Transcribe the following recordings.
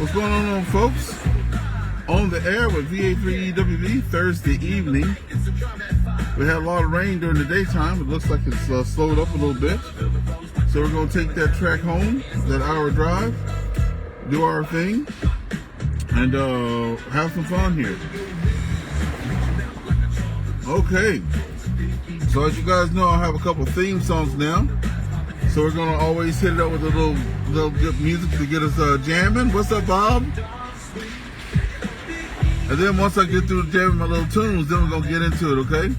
What's going on, folks? On the air with VA3EWV Thursday evening. We had a lot of rain during the daytime. It looks like it's slowed up a little bit. So we're going to take that track home, that hour drive, do our thing, and have some fun here. Okay. So as you guys know, I have a couple theme songs now. So we're going to always hit it up with a little good music to get us jamming. What's up, Bob? And then once I get through jamming my little tunes, then we're going to get into it, okay?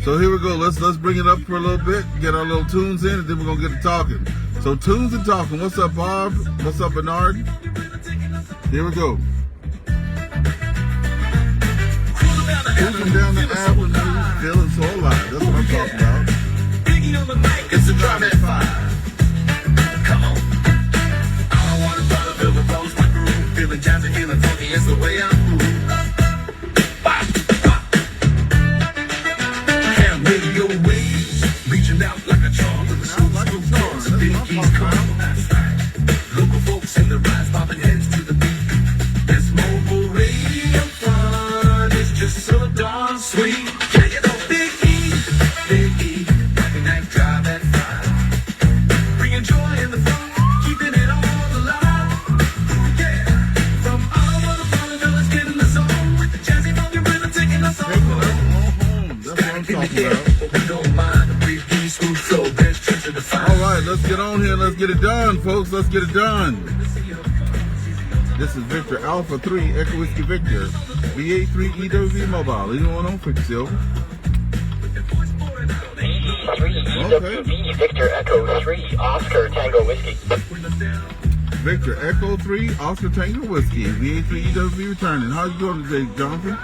So here we go. Let's bring it up for a little bit, get our little tunes in, and then we're going to get to talking. So tunes and talking. What's up, Bob? What's up, Bernard? Here we go. Cruising down the avenue, feeling so alive. That's what I'm talking about. Biggie on the mic, it's the drama at 5. Come on. I don't want to bother, feel the bones, my groove. Feeling jazzy, feeling funky, it's the way I move. Can't make your waves, reaching out like a charm to the soul. That's the Biggie's crown. That's right. Local folks in the rise, bobbing heads to the beat. This mobile radio fun is just so darn sweet. Can't get no Biggie, Biggie. Drive at 5. Bringing joy in the fun, keeping it all alive. Yeah. From all over the world, let's get in the zone with the jazzy funky rhythm taking us all home. That's what I'm talking about. We don't mind the brief, smooth flow, there's truth to the fire. All right, let's get on here. Let's get it done, folks. Let's get it done. This is Victor Alpha 3 Echo Whiskey Victor VA3EWV Mobile. Anyone on Quicksilver? VA3EWV Victor Echo 3 Oscar Tango Whiskey. Victor Echo 3 Oscar Tango Whiskey. VA3EWV returning. How you doing today, Jonathan?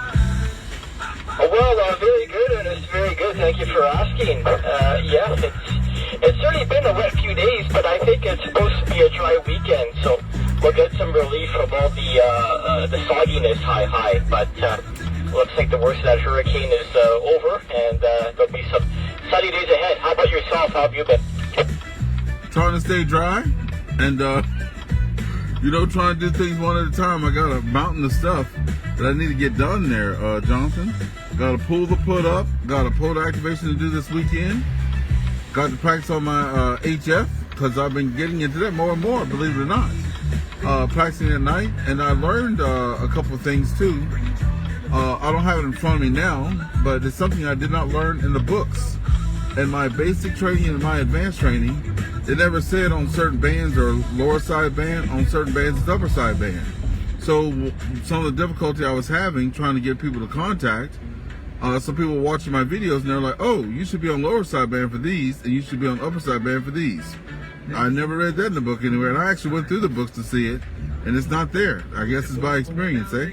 Well, very good, and it's very good. Thank you for asking. Yes, it's certainly been a wet few days, but I think it's supposed to be a dry weekend, so we'll get some relief from all the sogginess high. But looks like the worst of that hurricane is over, and there'll be some sunny days ahead. How about yourself? How have you been? Trying to stay dry, and trying to do things one at a time. I got a mountain of stuff that I need to get done there, Jonathan. Got a pool to put up. Got a pole activation to do this weekend. Got to practice on my HF because I've been getting into that more and more, believe it or not. Practicing at night, and I learned a couple of things too. I don't have it in front of me now, but it's something I did not learn in the books. In my basic training and my advanced training, it never said on certain bands or lower side band, on certain bands it's upper side band. So some of the difficulty I was having trying to get people to contact, some people were watching my videos and they're like, oh, you should be on lower side band for these, and you should be on upper side band for these. I never read that in the book anywhere, and I actually went through the books to see it, and it's not there. I guess it's by experience, eh?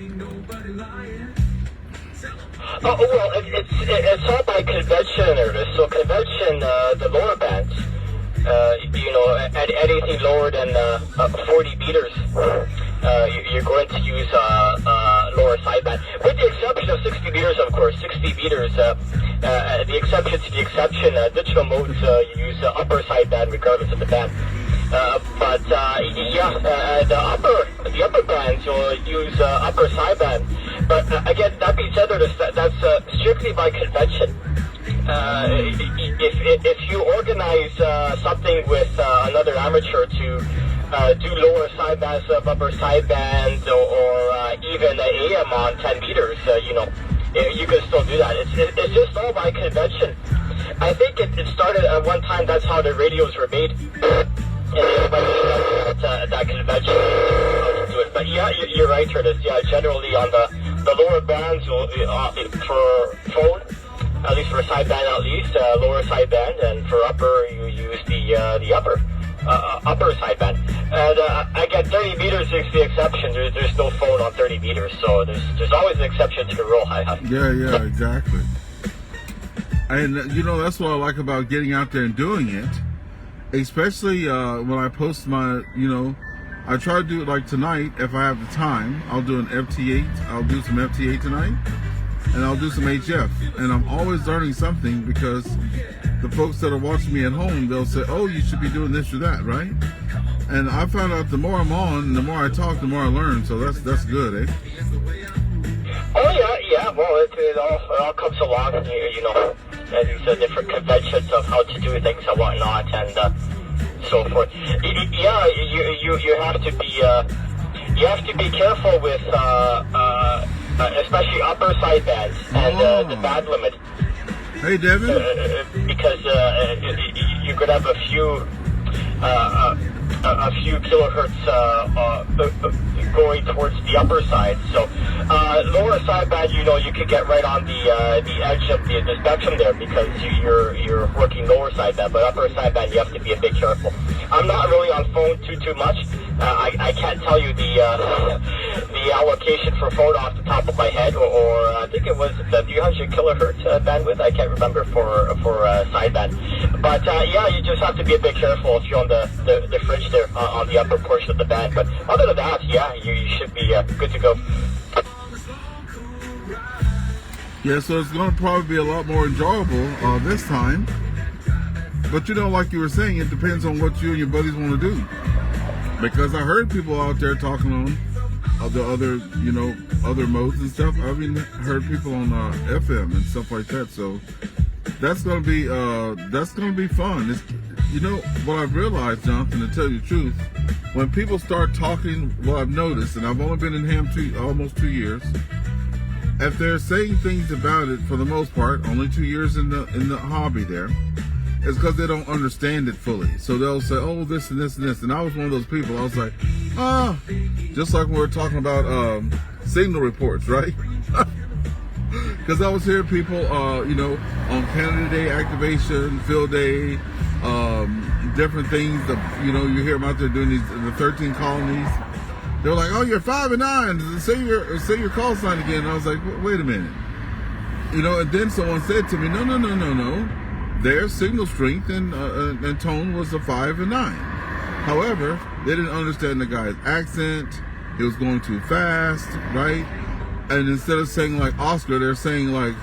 Oh, well, it's all by convention, Ernest. So convention, the lower bands, at anything lower than 40 meters, you're going to use lower sideband. With the exception of 60 meters, of course. 60 meters, the exception to the exception, digital modes, you use upper sideband regardless of the band. The upper bands, you'll use upper sideband. But again, that being said, that's strictly by convention. If you organize something with another amateur to do lower sidebands of upper sideband or even AM on 10 meters, you can still do that. It's just all by convention. I think it started at one time. That's how the radios were made. And everybody that convention to do it. But yeah, you're right, Curtis. Yeah, generally on the lower bands, for phone, at least for sideband, lower sideband, and for upper, you use the upper sideband. And again, 30 meters is the exception. There's no phone on 30 meters, so there's always an exception to the rule. Yeah, exactly. And that's what I like about getting out there and doing it. Especially when I post my, I try to do it like tonight. If I have the time, I'll do an FT8. I'll do some FT8 tonight, and I'll do some HF. And I'm always learning something because the folks that are watching me at home, they'll say, oh, you should be doing this or that, right? And I found out the more I'm on, the more I talk, the more I learn. So that's good, eh? Oh yeah. Well, it all comes along. You know, these different conventions of how to do things and whatnot, and so forth. Yeah, you have to be careful with especially upper sidebands and the band limit. Hey, Devin. Because you could have a few kilohertz going towards the upper side. So lower sideband, you know, you could get right on the edge of the spectrum there because you're working lower sideband, but upper sideband you have to be a bit careful. I'm not really on phone too much. I can't tell you the allocation for phone off the top of my head, or I think it was the 300 kilohertz bandwidth. I can't remember for sideband. But yeah, you just have to be a bit careful if you're on the fringe there on the upper portion of the band. But other than that, yeah, you should be good to go. Yeah, so it's going to probably be a lot more enjoyable this time. But you know, like you were saying, it depends on what you and your buddies want to do. Because I heard people out there talking on the other modes and stuff. I even heard people on FM and stuff like that. So that's going to be fun. You know what I've realized, Jonathan, to tell you the truth, when people start talking, what I've noticed, and I've only been in ham almost 2 years. If they're saying things about it, for the most part, only 2 years in the hobby there, it's because they don't understand it fully. So they'll say, oh, this and this and this. And I was one of those people. I was like, just like when we were talking about signal reports, right? Because I was hearing people, on Canada Day activation, field day, different things that, you hear them out there doing the 13 colonies. They're like, oh, you're 5 and 9. Say your call sign again. And I was like, wait a minute. And then someone said to me, no. Their signal strength and tone was a 5 and 9. However, they didn't understand the guy's accent. He was going too fast, right? And instead of saying like Oscar, they're saying like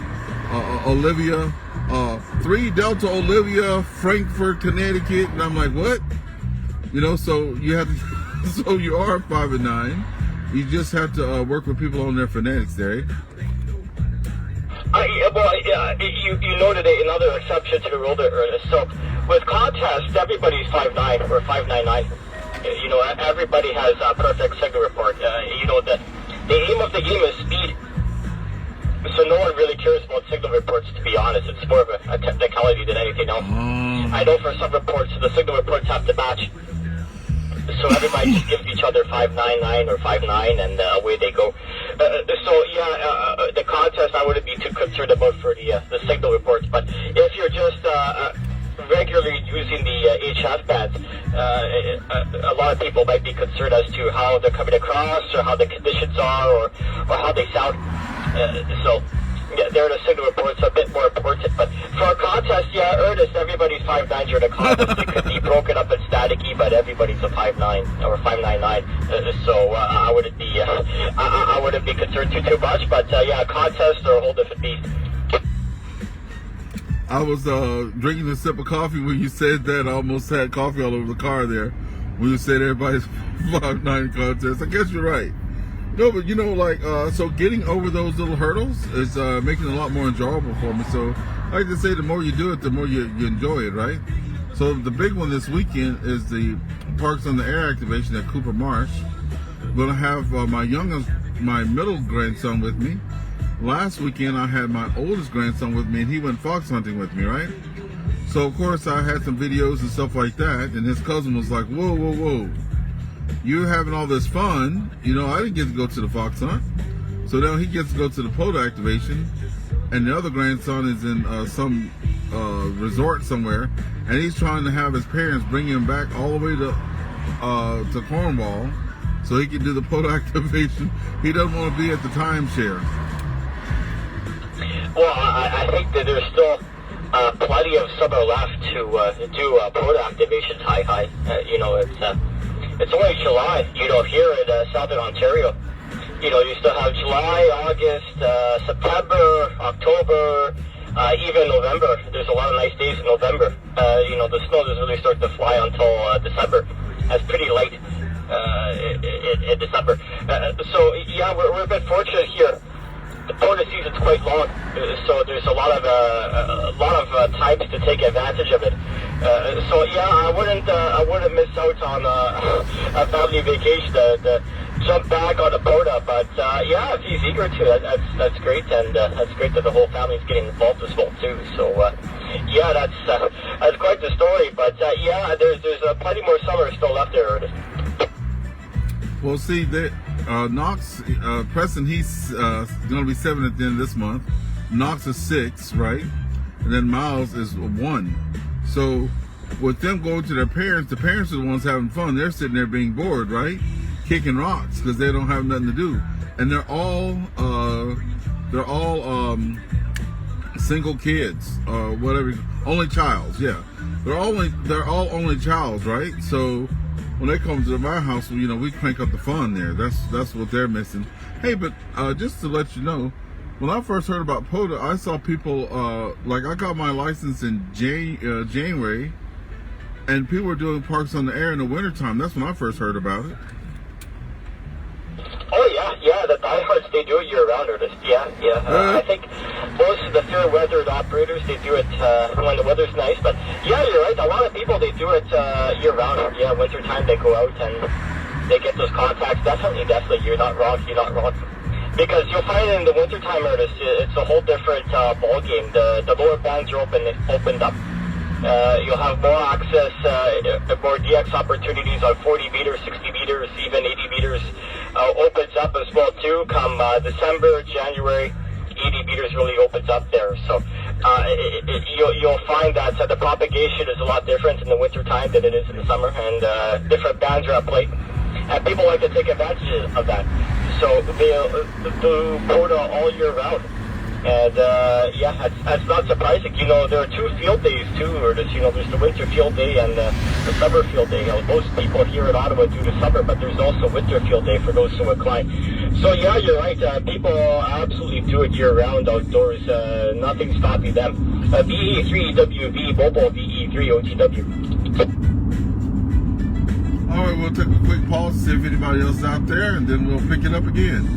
Olivia, 3 Delta Olivia, Frankfurt, Connecticut. And I'm like, what? So you have to, so you are 5 and 9. You just have to work with people on their phonetics there. You noted another exception to the rule there, Ernest. So with contests, everybody's 5'9" or 5'9". Everybody has a perfect signal report. The aim of the game is speed. So no one really cares about signal reports, to be honest. It's more of a technicality than anything else. I know for some reports, the signal reports have to match. So everybody just gives each other 599 or 59, and away they go. The contest I wouldn't be too concerned about for the signal reports. But if you're just regularly using the HF bands, a lot of people might be concerned as to how they're coming across, or how the conditions are, or how they sound. There the signal reports are a bit more important. But for a contest, Ernest, everybody's 5'9" during a contest. It could be broken up and staticky, but everybody's a 5'9" or 5'99". I wouldn't be concerned too much. But contests are a whole different beast. I was drinking a sip of coffee when you said that. I almost had coffee all over the car there when you said everybody's 5'9" contest. I guess you're right. No, but so getting over those little hurdles is making it a lot more enjoyable for me. So I like to say the more you do it, the more you enjoy it, right? So the big one this weekend is the Parks on the Air activation at Cooper Marsh. I'm going to have my middle grandson with me. Last weekend I had my oldest grandson with me, and he went fox hunting with me, right? So of course I had some videos and stuff like that, and his cousin was like, whoa. You're having all this fun. I didn't get to go to the fox hunt. So now he gets to go to the POTA activation. And the other grandson is in some resort somewhere. And he's trying to have his parents bring him back all the way to Cornwall so he can do the POTA activation. He doesn't want to be at the timeshare. Well, I think that there's still plenty of summer left to do POTA activations. Hi. It's only July, here in Southern Ontario. You still have July, August, September, October, even November. There's a lot of nice days in November. The snow doesn't really start to fly until December. as pretty light in December. So yeah, we're a bit fortunate here. The Pota season's quite long, so there's a lot of times to take advantage of it. So yeah, I wouldn't miss out on a family vacation to jump back on the Pota. But yeah, if he's eager to, that's great, and that's great that the whole family's getting involved as well too. So yeah, that's quite the story. But yeah, there's plenty more summer still left there, Ernest. Well, see, that Knox, Preston, he's going to be 7 at the end of this month. Knox is 6, right? And then Miles is 1. So with them going to their parents, the parents are the ones having fun. They're sitting there being bored, right? Kicking rocks because they don't have nothing to do. And they're all single kids, whatever, only childs, yeah. They're all only childs, right? So when they come to my house, you know, we crank up the fun there. That's what they're missing. Hey, but just to let you know, when I first heard about Pota, I saw people, like I got my license in January, and people were doing parks on the air in the wintertime. That's when I first heard about it. Oh yeah, the diehards, they do it year-round, Ernest. Yeah. I think most of the fair weathered operators, they do it when the weather's nice. But yeah, you're right. A lot of people, they do it year-round. Yeah, wintertime they go out and they get those contacts. Definitely, you're not wrong. Because you'll find in the wintertime, Ernest, it's a whole different ball game. The lower bands are opened up. You'll have more access, more DX opportunities on 40 meters, 60 meters, even 80 meters. Opens up as well too. Come December, January, 80 meters really opens up there. So you'll find that the propagation is a lot different in the winter time than it is in the summer, and different bands are at play, and people like to take advantage of that. So they do Pota all year round. And yeah, that's not surprising. You know, there are 2 field days too, or there's the winter field day and the summer field day. You know, most people here in Ottawa do the summer, but there's also winter field day for those who incline. So yeah, you're right. People absolutely do it year round outdoors. Nothing stopping them. VA3EWV, mobile VA3OTW. All right, we'll take a quick pause, see if anybody else is out there, and then we'll pick it up again.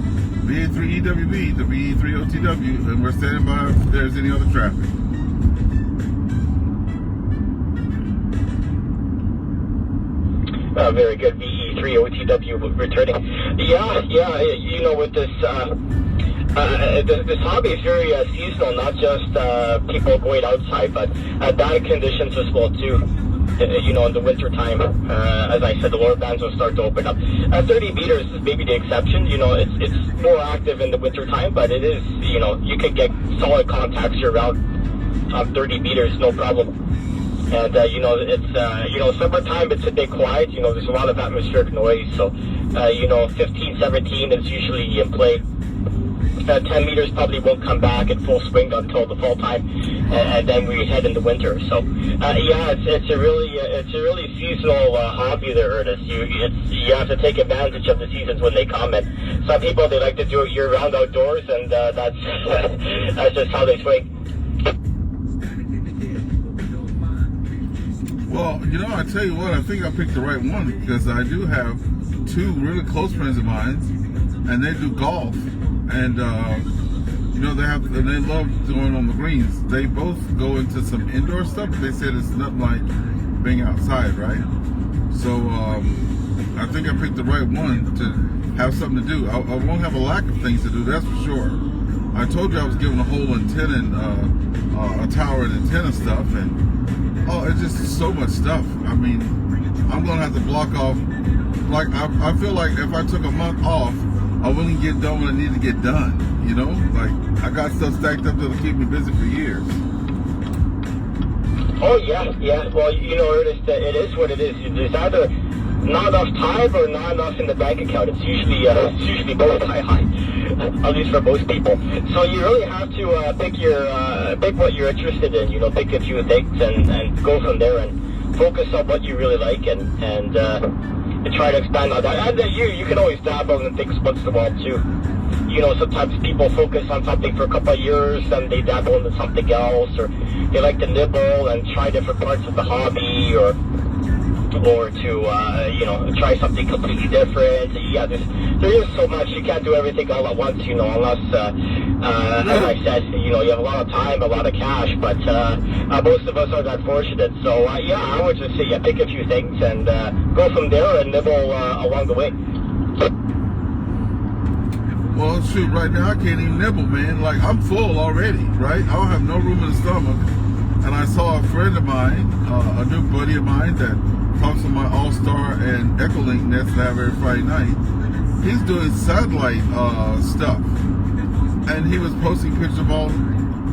VA3EWV, the VA3OTW, and we're standing by if there's any other traffic. Very good, VA3OTW returning. Yeah, you know, with this, this hobby is very seasonal, not just people going outside, but bad conditions as well too. You know, in the winter time, as I said, the lower bands will start to open up. 30 meters is maybe the exception. You know, it's more active in the winter time, but it is, you know, you can get solid contacts year round on 30 meters, no problem. And you know, it's you know, summertime it's a bit quiet. You know, there's a lot of atmospheric noise, so you know, 15, 17 is usually in play. 10 meters probably won't come back in full swing until the fall time, and then we head into winter. So yeah, it's a really seasonal hobby there, Ernest. You have to take advantage of the seasons when they come, and some people, they like to do it year round outdoors, and that's that's just how they swing. Well, you know, I tell you what, I think I picked the right one, because I do have 2 really close friends of mine, and they do golf. And you know, they love going on the greens. They both go into some indoor stuff, but they said it's nothing like being outside, right? So I think I picked the right one to have something to do. I won't have a lack of things to do, that's for sure. I told you I was giving a whole antenna and a tower and antenna stuff, and it's just so much stuff. I mean, I'm gonna have to block off. Like I feel like if I took a month off, I wouldn't get done what I need to get done, you know? Like, I got stuff stacked up that'll keep me busy for years. Oh, yeah. Well, you know, Ernest, it is what it is. There's either not enough time or not enough in the bank account. It's usually both high, at least for most people. So you really have to pick what you're interested in, you know, pick a few things and go from there and focus on what you really like and try to expand on that. And you can always dabble in things once in a while too. You know, sometimes people focus on something for a couple of years and they dabble into something else, or they like to nibble and try different parts of the hobby, or or to try something completely different. Yeah, there is so much. You can't do everything all at once, unless as I said, you have a lot of time, a lot of cash, but most of us are that fortunate. So I would just say pick a few things and go from there and nibble along the way. Well, shoot, right now I can't even nibble, man. Like, I'm full already, right? I don't have no room in the stomach. And I saw a friend of mine, a new buddy of mine that talks on my All-Star and Echolink nets that I have every Friday night. He's doing satellite stuff. And he was posting pictures of all,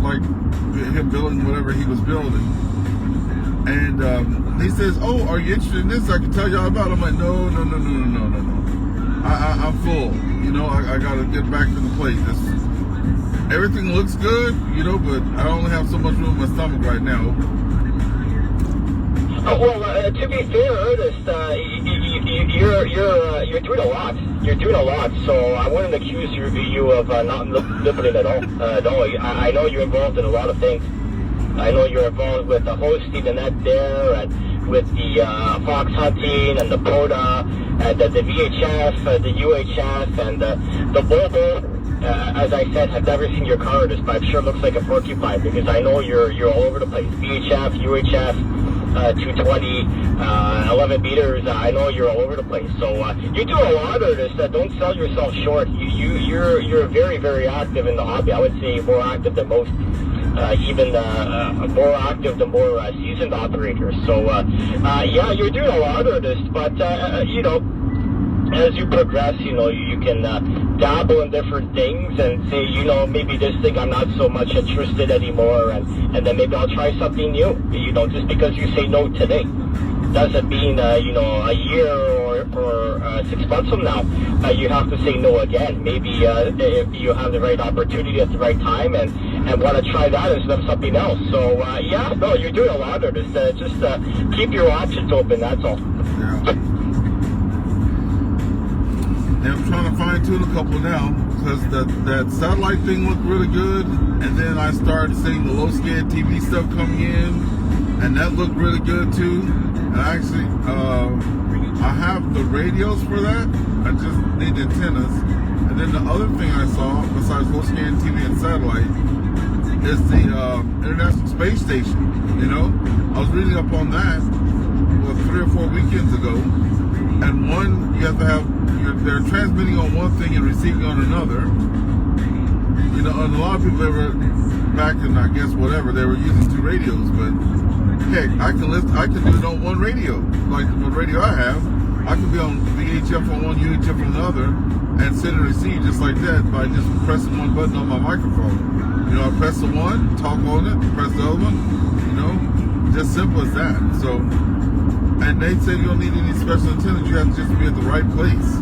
like, him building whatever he was building. And he says, oh, are you interested in this? I can tell you all about it. I'm like, no. I'm full. I got to get back to the plate. Everything looks good, but I only have so much room in my stomach right now. To be fair, Ernest, you're doing a lot. You're doing a lot, so I wouldn't accuse you of not nibbling at all. No, I know you're involved in a lot of things. I know you're involved with the hosting the net there, and with the fox hunting, and the POTA, and the VHF, the UHF, and the mobile. As I said, I've never seen your car, but I'm sure it looks like a porcupine, because I know you're all over the place. VHF, UHF, 220, 11 meters. I know you're all over the place. So you do a lot of this. Don't sell yourself short. You're very, very active in the hobby. I would say more active than most. Even more active than more seasoned operators. So you're doing a lot of this, but as you progress, you can dabble in different things and say, maybe this thing I'm not so much interested anymore, and then maybe I'll try something new. Just because you say no today doesn't mean, a year or 6 months from now, you have to say no again. Maybe if you have the right opportunity at the right time and want to try that instead of something else. So, you're doing a lot of this. Just keep your options open, that's all. Yeah. I'm trying to fine tune a couple now, because that satellite thing looked really good, and then I started seeing the low scan TV stuff coming in, and that looked really good too. And actually, I have the radios for that. I just need the antennas. And then the other thing I saw, besides low scan TV and satellite, is the International Space Station. I was reading up on that 3 or 4 weekends ago, and one, you have to have, they're transmitting on one thing and receiving on another. And a lot of people back in, I guess, whatever, they were using 2 radios, but heck, I can do it on one radio. Like the radio I have, I can be on VHF on one, UHF on another, and send and receive just like that by just pressing one button on my microphone. I press the one, talk on it, press the other one, just simple as that. So, and they say you don't need any special antennas, you have to just be at the right place.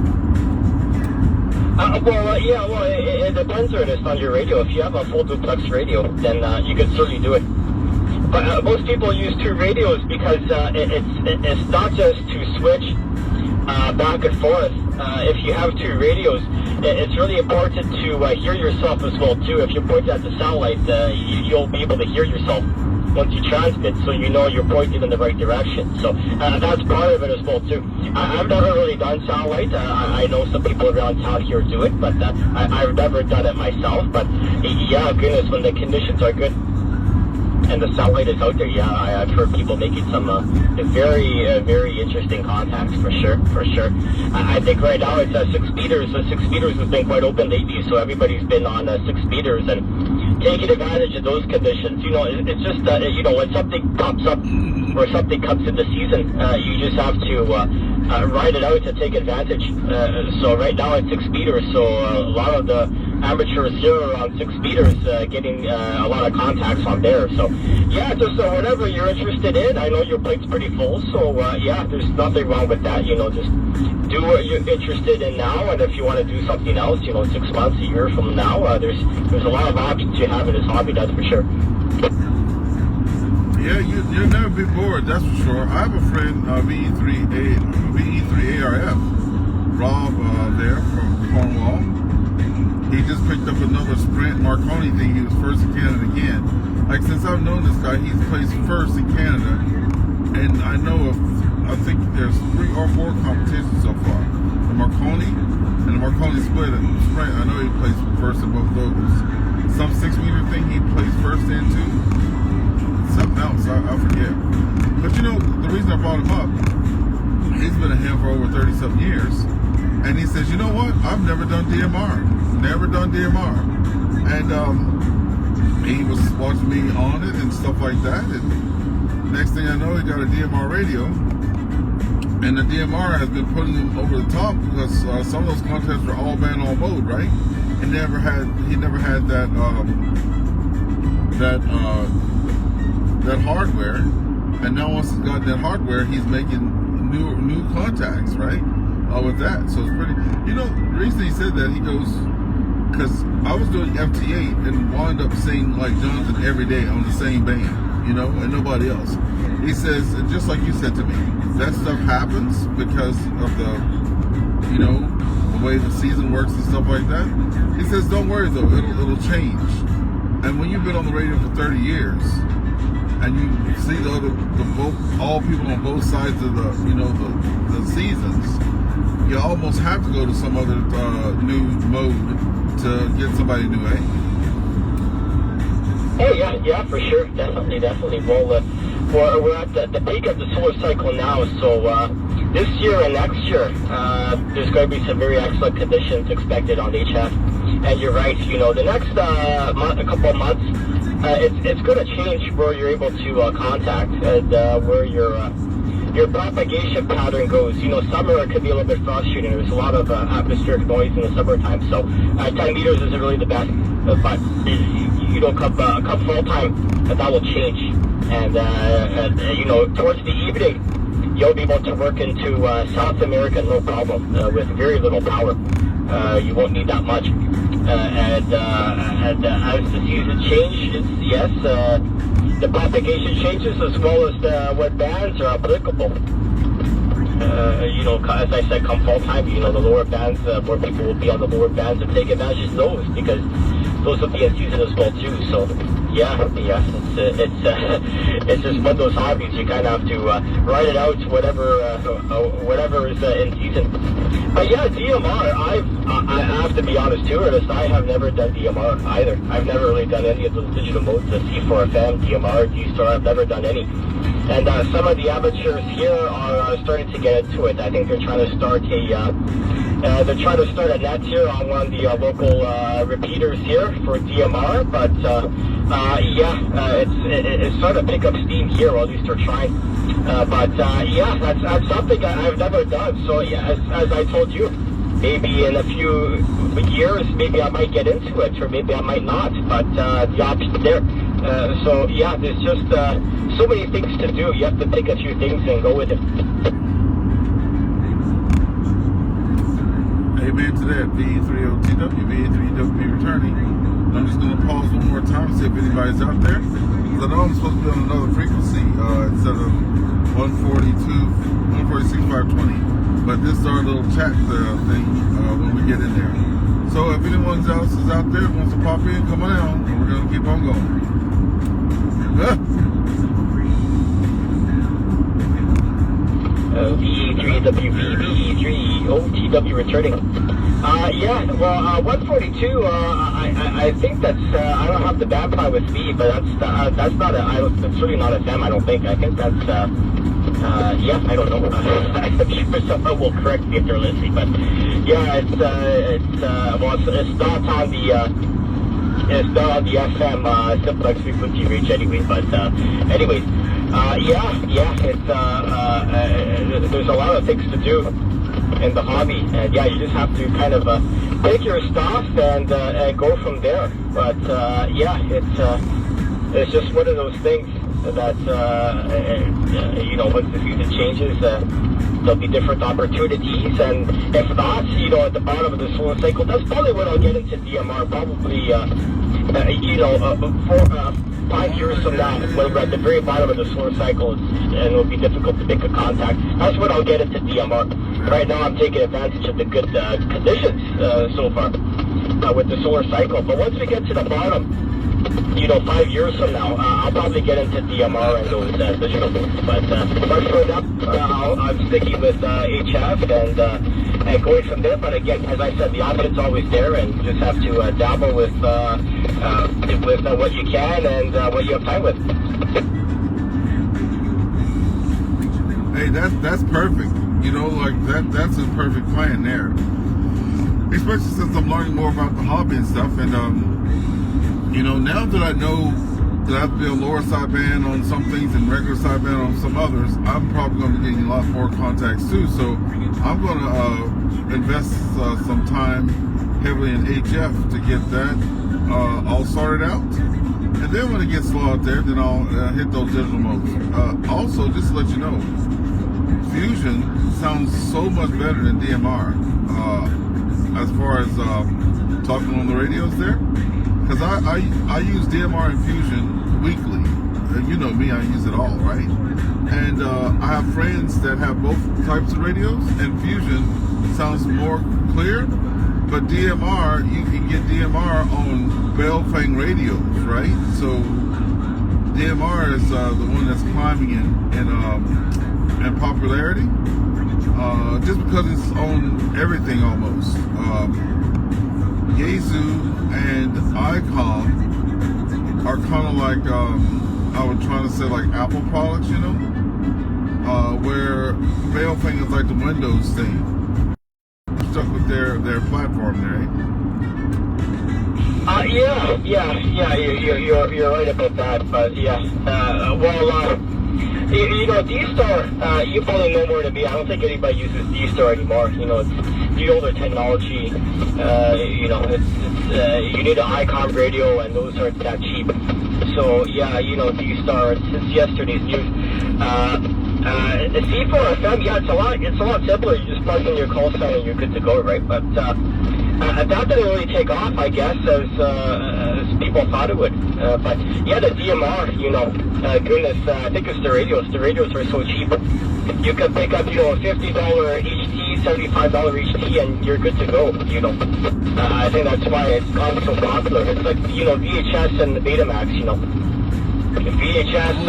It depends on your radio. If you have a full duplex radio, then you can certainly do it. But most people use 2 radios because it's not just to switch back and forth. If you have 2 radios, it's really important to hear yourself as well too. If you're pointing at the satellite, you'll be able to hear yourself once you transmit, so you're pointing in the right direction. So that's part of it as well too. I've never really done satellite. I know some people around town here do it, but I've never done it myself. But goodness, when the conditions are good and the satellite is out there, I've heard people making some very, very interesting contacts for sure. I think right now it's 6 meters. 6 meters has been quite open lately, so everybody's been on 6 meters and taking advantage of those conditions. It's just when something pops up or something comes in the season, you just have to ride it out to take advantage. So right now it's 6 meters, so a lot of the amateurs here are on 6 meters, getting a lot of contacts on there. So just whatever you're interested in. I know your plate's pretty full, so there's nothing wrong with that. Just do what you're interested in now, and if you want to do something else, 6 months, a year from now, there's a lot of options you have in this hobby, that's for sure. Yeah, you'll never be bored, that's for sure. I have a friend, VA3EWV, Rob there from Cornwall. He just picked up another Sprint Marconi thing. He was first in Canada again. Like, since I've known this guy, he's placed first in Canada. And I know I think there's 3 or 4 competitions so far. The Marconi and the Marconi Sprint. I know he plays first in both those. Some 6-meter thing he plays first in too. Something else, I forget. But you know, the reason I brought him up, he's been a ham for over 30-something years. And he says, you know what? I've never done DMR. Never done DMR. And he was watching me on it and stuff like that. And next thing I know, he got a DMR radio. And the DMR has been putting him over the top because some of those contests were all band, all mode, right? He never had that that hardware. And now once he's got that hardware, he's making new contacts, right? With that, so it's pretty. You know, the reason he said that, he goes, because I was doing FT8 and wound up seeing like Jonathan every day on the same band, you know, and nobody else. He says, and just like you said to me, that stuff happens because of the, you know, the way the season works and stuff like that. He says, don't worry though, it'll change. And when you've been on the radio for 30 years, and you see all people on both sides of the, you know, the seasons, you almost have to go to some other new mode to get somebody new, eh? Oh yeah, for sure, definitely. Well, we're at the peak of the solar cycle now, so this year and next year, there's going to be some very excellent conditions expected on HF. And you're right, you know, the next a couple of months, it's going to change where you're able to contact and where your propagation pattern goes. You know, summer can be a little bit frustrating. There's a lot of atmospheric noise in the summertime, so 10 meters isn't really the best. But you know, come fall time, that will change. And you know, towards the evening, you'll be able to work into South America no problem with very little power. You won't need that much. And as the season changes, yes, the propagation changes as well as what bands are applicable. You know, as I said, come fall time, you know, the lower bands, more people will be on the lower bands and take advantage of those because those will be in season as well too. So yeah, it's just one of those hobbies. You kind of have to ride it out, whatever is in season. But yeah, DMR, I have to be honest too, Ernest, I have never done DMR either. I've never really done any of those digital modes, the C4FM, DMR, D-Star, I've never done any. And some of the amateurs here are starting to get into it. I think they're trying to start a net here on one of the local repeaters here for DMR, but it's starting to pick up steam here, or at least they're trying. Yeah, that's something I've never done. So yeah, as I told you, maybe in a few years, maybe I might get into it, or maybe I might not. But the option's there. So yeah, there's just so many things to do. You have to pick a few things and go with it. Amen to that. VA3EWV, VA3EWV returning. I'm just going to pause one more time to see if anybody's out there. Because I know I'm supposed to be on another frequency instead of 146.520. But this is our little chat thing when we get in there. So if anyone else is out there who wants to pop in, come on out. And we're going to keep on going. VA3EWV3OTW returning. Yeah, well, 142. I think that's. I don't have the band file with me, but that's not that's really not a FM. I don't think. I think that's. Yeah, I don't know. I'm sure someone will correct me if they're listening, but yeah, it's not on the. It's not on the FM simplex frequency range anyway. But anyways, it's there's a lot of things to do in the hobby, and yeah, you just have to kind of pick your stuff and go from there. But yeah, it's just one of those things that you know, once the season changes, there'll be different opportunities, and if not, you know, at the bottom of the solar cycle, that's probably when I'll get into DMR, probably you know, 5 years from now, when we're at the very bottom of the solar cycle, and it'll be difficult to make a contact. That's when I'll get into DMR. right now I'm taking advantage of the good conditions so far with the solar cycle. But once we get to the bottom, 5 years from now, I'll probably get into DMR and those digital modes. But for now, I'm sticking with HF and going from there. But again, as I said, the option's always there, and you just have to dabble with what you can and what you have time with. Hey, that's perfect. That's a perfect plan there. Especially since I'm learning more about the hobby and stuff, and now that I know that I have to be on lower sideband on some things and regular sideband on some others, I'm probably going to be getting a lot more contacts too. So I'm going to invest some time heavily in HF to get that all sorted out. And then when it gets slow out there, then I'll hit those digital modes. Also, just to let you know, Fusion sounds so much better than DMR as far as talking on the radios there. Because I use DMR and Fusion weekly. You know me, I use it all, right? And I have friends that have both types of radios, and Fusion sounds more clear. But DMR, you can get DMR on Baofeng radios, right? So DMR is the one that's climbing in popularity, just because it's on everything almost. Yaesu and ICOM are kind of like, I was trying to say like Apple products, where Baofeng is like the Windows thing. Stuck with their platform there, you're right about that, but D-Star, you probably know more than me. I don't think anybody uses D-Star anymore. It's the older technology. You need an ICOM radio, and those aren't that cheap. So D-Star, it's yesterday's news. C4FM, it's a lot simpler. You just plug in your call sign and you're good to go, right? But that didn't really take off, I guess, as people thought it would. But the DMR, goodness, I think it's the radios. The radios are so cheap. You can pick up, a $50 HT, $75 HT, and you're good to go. I think that's why it's gone so popular. It's like VHS and the Betamax. VHS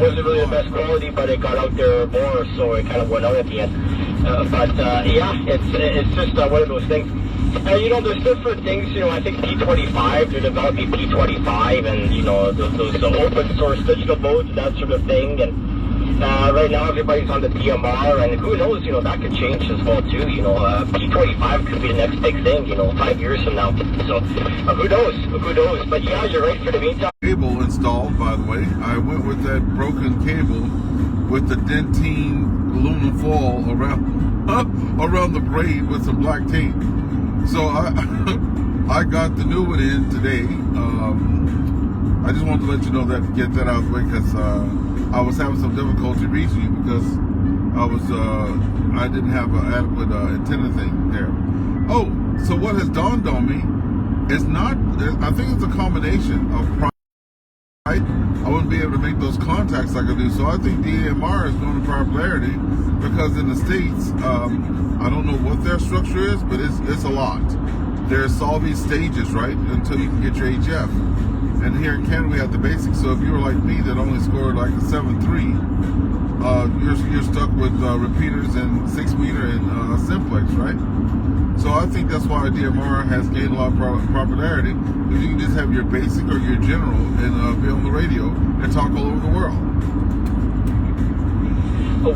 wasn't really the best quality, but it got out there more, so it kind of went out at the end. It's just one of those things. There's different things. I think P25, they're developing P25, and those open source digital modes, that sort of thing. And right now everybody's on the DMR, and who knows? That could change as well too. P25 could be the next big thing. 5 years from now. So who knows? But you're right. For the meantime, cable installed. By the way, I went with that broken cable with the dentine aluminum foil around the braid with some black tape. So I got the new one in today. I just wanted to let you know that, get that out of the way, because I was having some difficulty reaching you because I didn't have an adequate antenna thing there. Oh, so what has dawned on me is I think it's a combination of price. I wouldn't be able to make those contacts like I do. So I think DMR is going to popularity because in the States, I don't know what their structure is, but it's a lot. There's all these stages, right, until you can get your HF. And here in Canada, we have the basics. So if you were like me that only scored like a 7.3, you're stuck with repeaters and 6-meter and simplex, right? So I think that's why DMR has gained a lot of popularity, because you can just have your basic or your general and be on the radio and talk all over the world.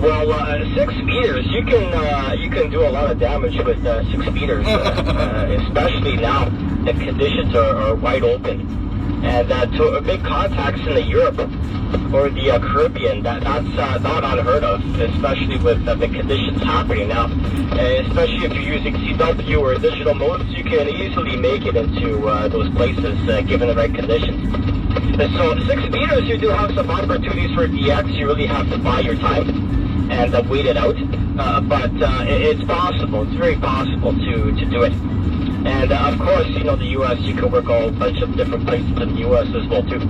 Well, 6 meters, you can do a lot of damage with 6 meters, especially now the conditions are wide open. And to big contacts in the Europe or the Caribbean, that's not unheard of, especially with the conditions happening now. Especially if you're using CW or digital modes, you can easily make it into those places given the right conditions. So 6 meters, you do have some opportunities for DX. You really have to buy your time and wait it out. But it's possible. It's very possible to do it. And of course, the U.S., you can work a bunch of different places in the U.S. as well too.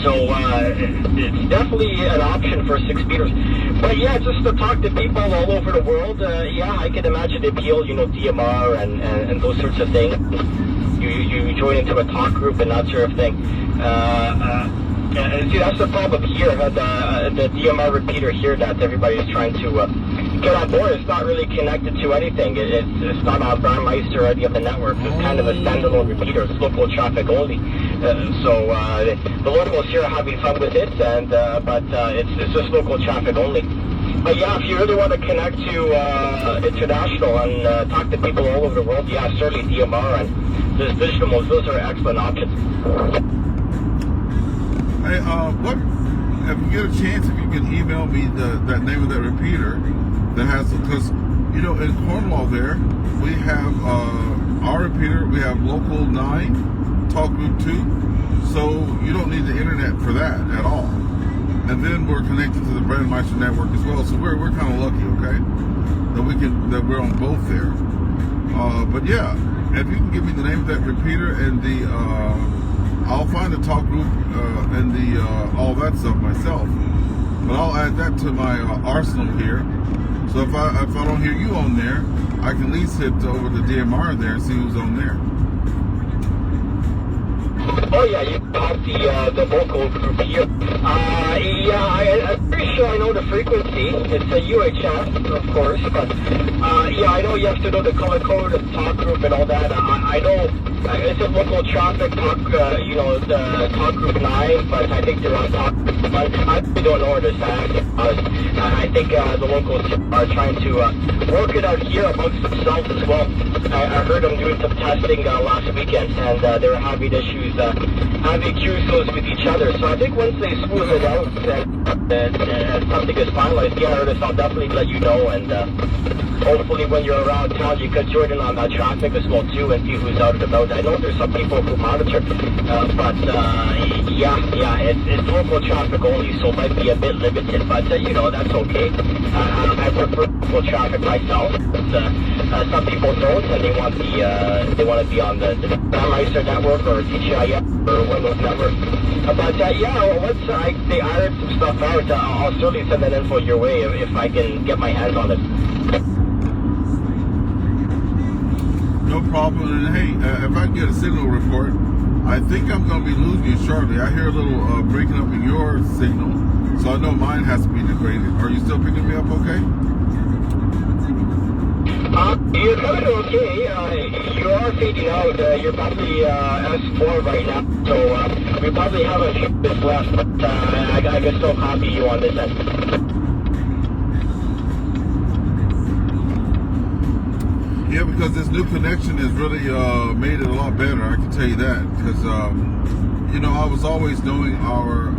So it's definitely an option for 6-speeders. But yeah, just to talk to people all over the world, yeah, I can imagine the appeal, DMR and those sorts of things. You join into a talk group and that sort of thing. See, that's the problem here. The DMR repeater here that everybody's trying to get on board. It's not really connected to anything. It's not on Brandmeister or any of the networks. It's kind of a standalone repeater. It's local traffic only. So the locals here are having fun with it, and but it's just local traffic only. But yeah, if you really want to connect to international and talk to people all over the world, yeah, certainly DMR and those digital modes, those are excellent options. Hey, what? If you get a chance, if you can email me that name of that repeater that has, because in Cornwall there we have our repeater, we have local 9, talk group 2, so you don't need the internet for that at all. And then we're connected to the Brandmeister network as well, so we're kind of lucky, okay, that we're on both there. But yeah, if you can give me the name of that repeater and I'll find the talk group and the all that stuff myself, but I'll add that to my arsenal here. So if I don't hear you on there, I can at least hit over the DMR there and see who's on there. Oh yeah, you have the local group here. Yeah, I'm pretty sure I know the frequency. It's a UHF, of course, but yeah, I know you have to know the color code, the talk group, and all that. I know it's a local traffic talk, the talk group 9, but I think they're on talk. I really don't know where this is. I think the locals are trying to work it out here amongst themselves as well. I heard them doing some testing last weekend, and they were having issues having QSOs with each other. So I think once they smooth it out and something is finalized, yeah, I'll definitely let you know. And hopefully when you're around town, you can join in on that traffic as well too and see who's out and about. I know there's some people who monitor, but yeah, it's local traffic only, so it might be a bit limited. But that's okay. I prefer local traffic myself. Some people don't, and they want to be on the Brandmeister network or TGIF or one of those networks. But yeah, once they iron some stuff out, I'll certainly send that info your way if I can get my hands on it. No problem. And hey, if I get a signal report, I think I'm going to be losing you shortly. I hear a little breaking up in your signal, so I know mine has to be degraded. Are you still picking me up okay? You're coming okay. You are fading out. You're probably S4 right now, so we probably have a few minutes left, but I can still copy you on this end. Yeah, because this new connection has really made it a lot better. I can tell you that, because I was always doing our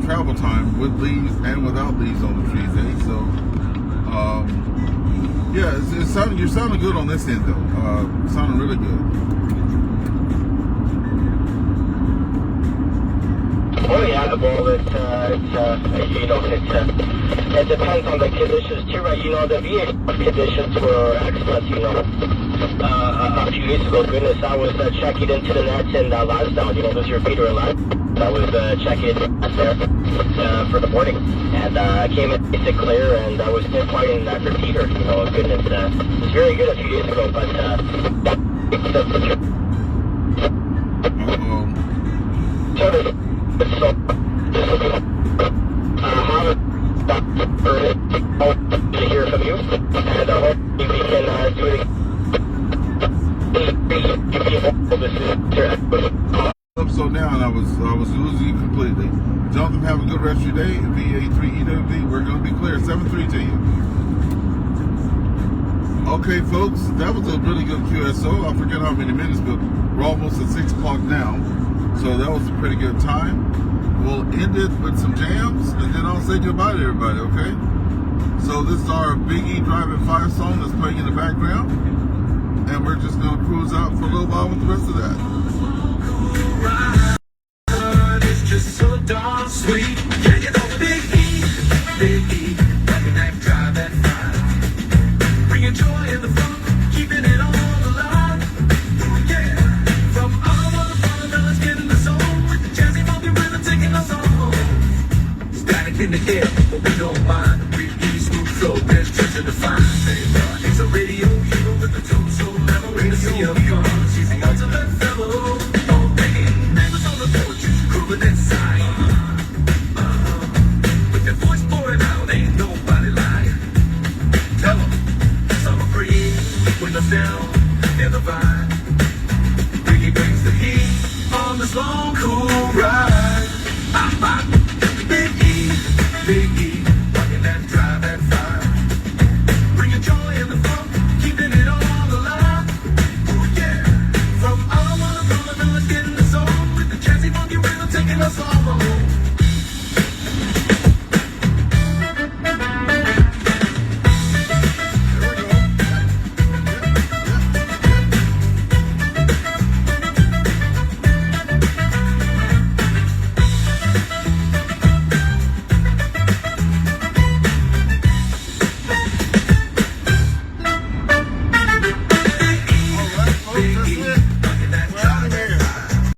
travel time with leaves and without leaves on the trees, eh? So yeah, you're sounding good on this end though. Sounding really good. Oh yeah, well, it depends on the conditions too, right? The VA conditions were excellent, a few days ago. Goodness, I was checking into the net in Lansdowne, there's your repeater in Lansdowne. I was checking it there for the morning, and I came in basic clear, and I was pinpointing that repeater. Goodness, it was very good a few days ago, but so to hear from you, and hopefully we can do it So now, and I was losing you completely. Jonathan, have a good rest of your day. VA3EWV, we're going to be clear. 7-3 to you. Okay, folks, that was a really good QSO. I forget how many minutes, but we're almost at 6 o'clock now. So that was a pretty good time. We'll end it with some jams, and then I'll say goodbye to everybody, okay? So this is our Big E Drive at 5 song that's playing in the background. And we're just going to cruise out for a little while with the rest of that. It's just so darn sweet. Yeah, Big E, running that drive at 5. Bringing joy in the fun, keeping it all alive. Yeah, from all of the fun, let's get in the zone. He's a radio hero with a total level in the sea of cars. He's the ultimate fellow. Oh man, neighbors on the porch, grooving inside. With their voice pouring out, ain't nobody lying. Tell 'em, summer breeze, windows down, in the vibe. He brings the heat on this long, cool ride.